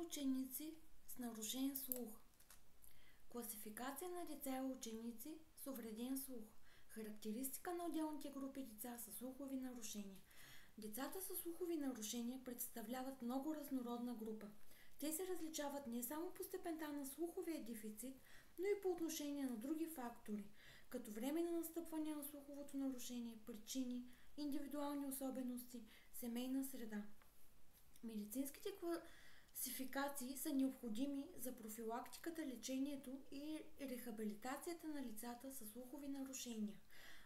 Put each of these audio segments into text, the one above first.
ученици с нарушен слух. Класификация на деца и ученици с увреден слух. Характеристика на отделните групи деца с слухови нарушения. Децата с слухови нарушения представляват много разнородна група. Те се различават не само по степента на слуховия дефицит, но и по отношение на други фактори, като време на настъпване на слуховото нарушение, причини, индивидуални особености, семейна среда. Медицинските класификации са необходими за профилактиката, лечението и рехабилитацията на лицата с слухови нарушения,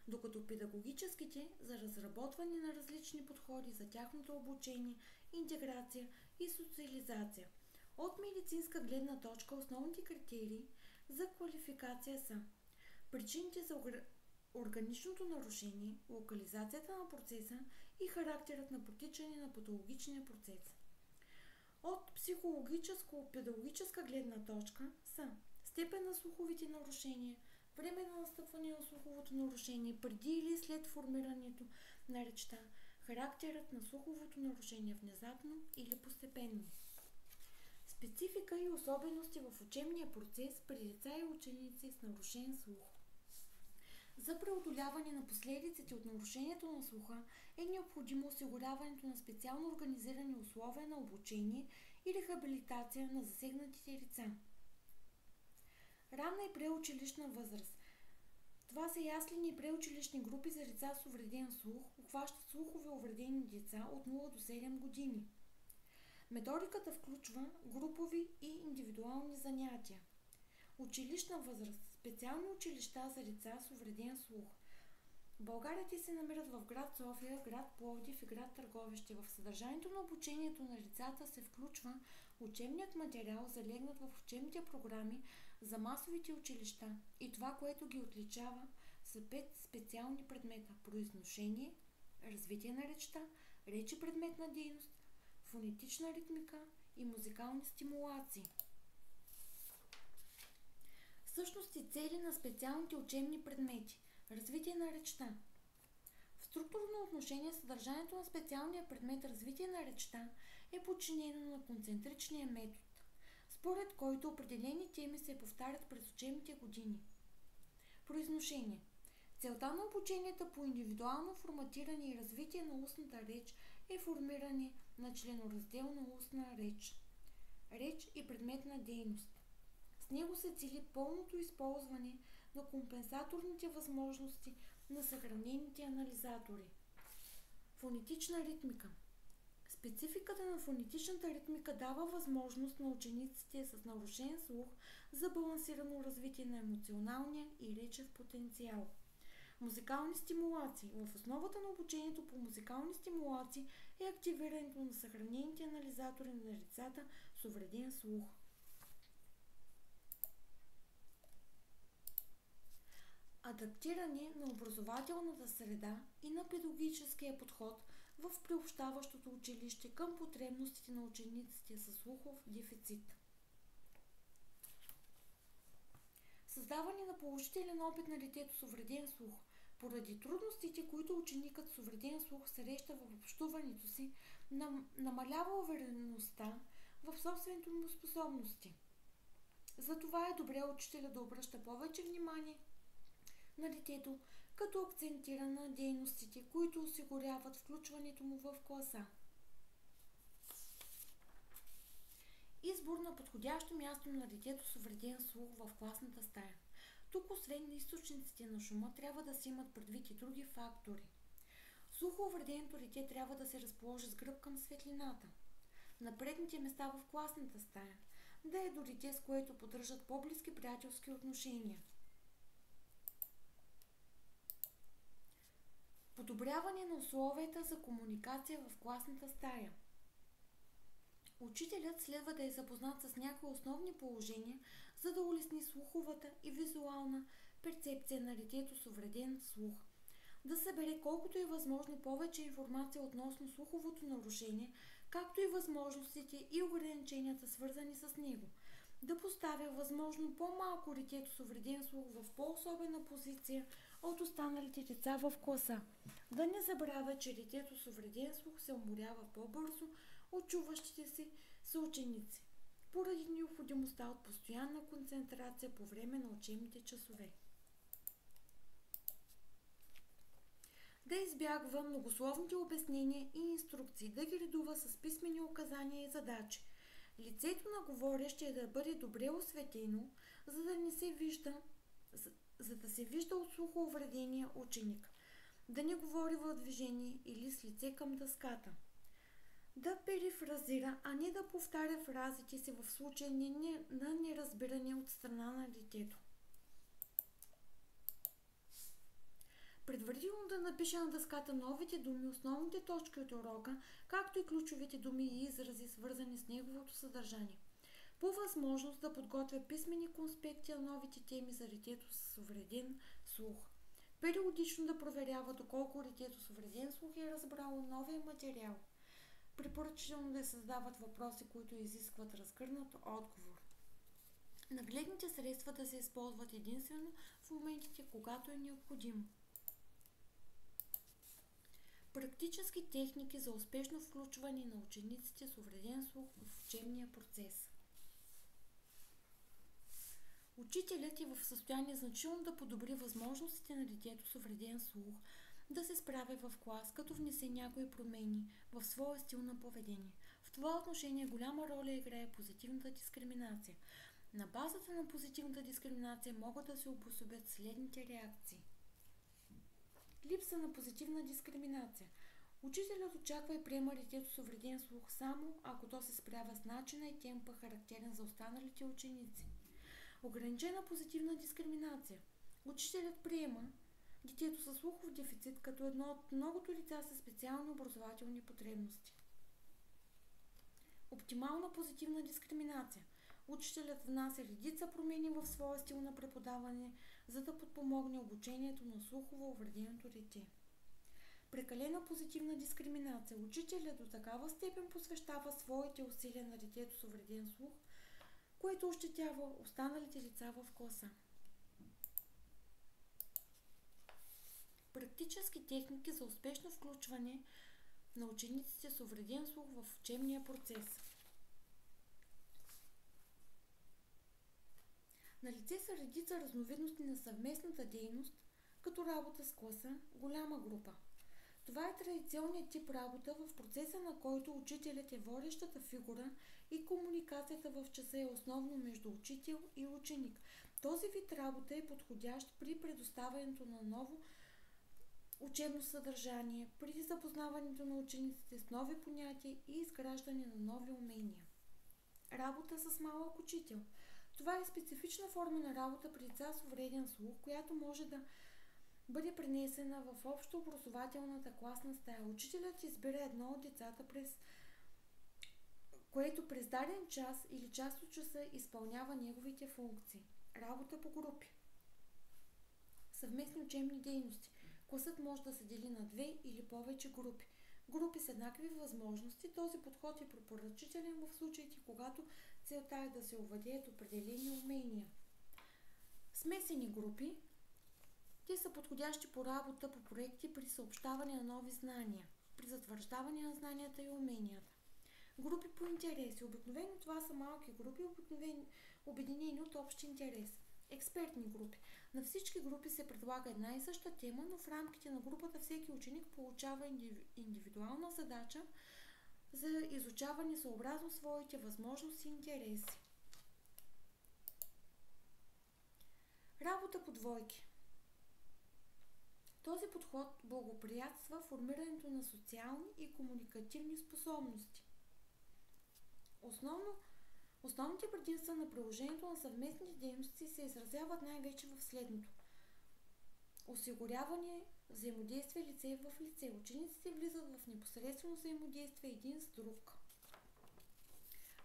докато педагогическите за разработване на различни подходи за тяхното обучение, интеграция и социализация. От медицинска гледна точка основните критерии за квалификация са причините за органичното нарушение, локализацията на процеса и характерът на протичане на патологичния процес. От психологическо-педагогическа гледна точка са степен на слуховите нарушения, време на настъпване на слуховото нарушение, преди или след формирането на речта, характерът на слуховото нарушение внезапно или постепенно. Специфика и особености в учебния процес при деца и ученици с нарушен слух. За преодоляване на последиците от нарушението на слуха е необходимо осигуряването на специално организирани условия на обучение и рехабилитация на засегнатите деца. Ранна и преучилищна възраст. Това са яслени и преучилищни групи за деца с увреден слух, обхващат слухови увредени деца от 0 до 7 години. Методиката включва групови и индивидуални занятия. Училищна възраст. Специални училища за деца с увреден слух. В България те се намират в град София, град Пловдив и град Търговище. В съдържанието на обучението на децата се включва учебният материал, залегнат в учебните програми за масовите училища, и това, което ги отличава, са 5 специални предмета: произношение, развитие на речта, реч и предметна дейност, фонетична ритмика и музикални стимулации. Същност и цели на специалните учебни предмети. Развитие на речта. В структурно отношение съдържанието на специалния предмет развитие на речта е подчинено на концентричния метод, според който определени теми се повтарят през учебните години. Произношение. Целта на обученията по индивидуално форматиране и развитие на устната реч е формиране на членоразделна устна реч. Реч и предметна дейност. С него се цели пълното използване на компенсаторните възможности на съхранените анализатори. Фонетична ритмика. Спецификата на фонетичната ритмика дава възможност на учениците с нарушен слух за балансирано развитие на емоционалния и речев потенциал. Музикални стимулации. В основата на обучението по музикални стимулации е активирането на съхранените анализатори на децата с увреден слух. Адаптиране на образователната среда и на педагогическия подход в приобщаващото училище към потребностите на учениците със слухов дефицит. Създаване на положителен опит на детето с увреден слух. Поради трудностите, които ученикът с увреден слух среща в общуването си, намалява увереността в собствените му способности. Затова е добре учителя да обръща повече внимание на детето, като акцентира на дейностите, които осигуряват включването му в класа. Избор на подходящо място на детето с увреден слух в класната стая. Тук, освен източниците на шума, трябва да се имат предвид и други фактори. Слухоувреденото дете трябва да се разположи с гръб към светлината. На предните места в класната стая. Да е до дете, с което поддържат по-близки приятелски отношения. Подобряване на условията за комуникация в класната стая. Учителят следва да е запознат с някои основни положения, за да улесни слуховата и визуална перцепция на детето с увреден слух. Да събере колкото е възможно повече информация относно слуховото нарушение, както и възможностите и ограниченията, свързани с него. Да поставя възможно по-малко детето с увреден слух в по-особена позиция от останалите деца в класа. Да не забравя, че детето с увреден слух се уморява по-бързо от чуващите си съученици. поради необходимостта от постоянна концентрация по време на учебните часове. Да избягва многословните обяснения и инструкции, да ги редува с писмени указания и задачи. Лицето на говорещия да бъде добре осветено, за да не се вижда, за да се вижда от слухоувредения ученик. Да не говори в движение или с лице към дъската. Да перифразира, а не да повтаря фразите си в случай на неразбиране от страна на детето. Предварително да напише на дъската новите думи, основните точки от урока, както и ключовите думи и изрази, свързани с неговото съдържание. По възможност да подготвя писмени конспекти на новите теми за детето с увреден слух. Периодично да проверява доколко детето с увреден слух е разбрало новия материал. Препоръчително да създават въпроси, които изискват разгърнат отговор. Нагледните средства да се използват единствено в моментите, когато е необходимо. Практически техники за успешно включване на учениците с увреден слух в учебния процес. Учителят е в състояние значително да подобри възможностите на детето с увреден слух да се справя в клас, като внесе някои промени в своя стил на поведение. В това отношение голяма роля играе позитивната дискриминация. На базата на позитивната дискриминация могат да се обособят следните реакции. Липса на позитивна дискриминация. Учителят очаква и приема детето с увреден слух само ако то се справя с начина и темпа, характерен за останалите ученици. Ограничена позитивна дискриминация. Учителят приема детето със слухов дефицит като едно от многото деца със специални образователни потребности. Оптимална позитивна дискриминация. Учителят внася редица промени в своя стил на преподаване, за да подпомогне обучението на слухово увреденото дете. Прекалена позитивна дискриминация. Учителят до такава степен посвещава своите усилия на детето с увреден слух, което ощетява останалите деца в класа. Практически техники за успешно включване на учениците с увреден слух в учебния процес. Налице са редица разновидности на съвместната дейност, като работа с класа, голяма група. Това е традиционният тип работа, в процеса на който учителят е водещата фигура и комуникацията в часа е основно между учител и ученик. Този вид работа е подходящ при предоставянето на ново учебно съдържание, при запознаването на учениците с нови понятия и изграждане на нови умения. Работа с малък учител. Това е специфична форма на работа при деца с увреден слух, която може да бъде пренесена в общообразователната класна стая. Учителят избира едно от децата, което през даден час или част от часа изпълнява неговите функции. Работа по групи. Съвместни учебни дейности. Класът може да се дели на две или повече групи. Групи с еднакви възможности. Този подход е препоръчителен в случаите, когато целта е да се овладеят определени умения. Смесени групи. Те са подходящи по работа по проекти при съобщаване на нови знания, при затвърждаване на знанията и уменията. Групи по интереси. Обикновено това са малки групи, обединени от общ интерес. Експертни групи. На всички групи се предлага една и съща тема, но в рамките на групата всеки ученик получава индивидуална задача за изучаване съобразно своите възможности и интереси. Работа по двойки. Този подход благоприятства формирането на социални и комуникативни способности. Основните предимства на приложението на съвместните дейности се изразяват най-вече в следното. Осигуряване взаимодействие лице в лице. Учениците влизат в непосредствено взаимодействие един с друг.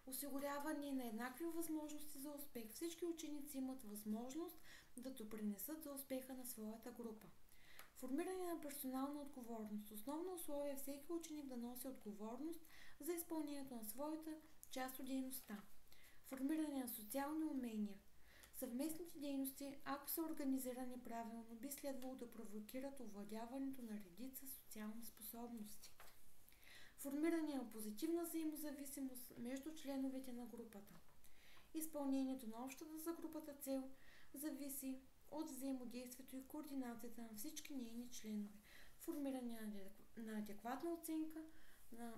Осигуряване на еднакви възможности за успех. Всички ученици имат възможност да допринесат за успеха на своята група. Формиране на персонална отговорност. Основно условие е всеки ученик да носи отговорност за изпълнението на своята част от дейността. Формиране на социални умения. Съвместните дейности, ако са организирани правилно, би следвало да провокират овладяването на редица социални способности. Формиране на позитивна взаимозависимост между членовете на групата. Изпълнението на общата за групата цел зависи от взаимодействието и координацията на всички нейни членове, формиране на адекватна оценка на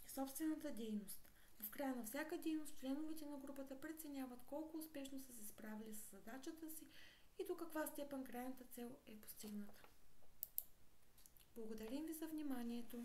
собствената дейност. В края на всяка дейност членовете на групата преценяват колко успешно са се справили с задачата си и до каква степен крайната цел е постигната. Благодарим ви за вниманието!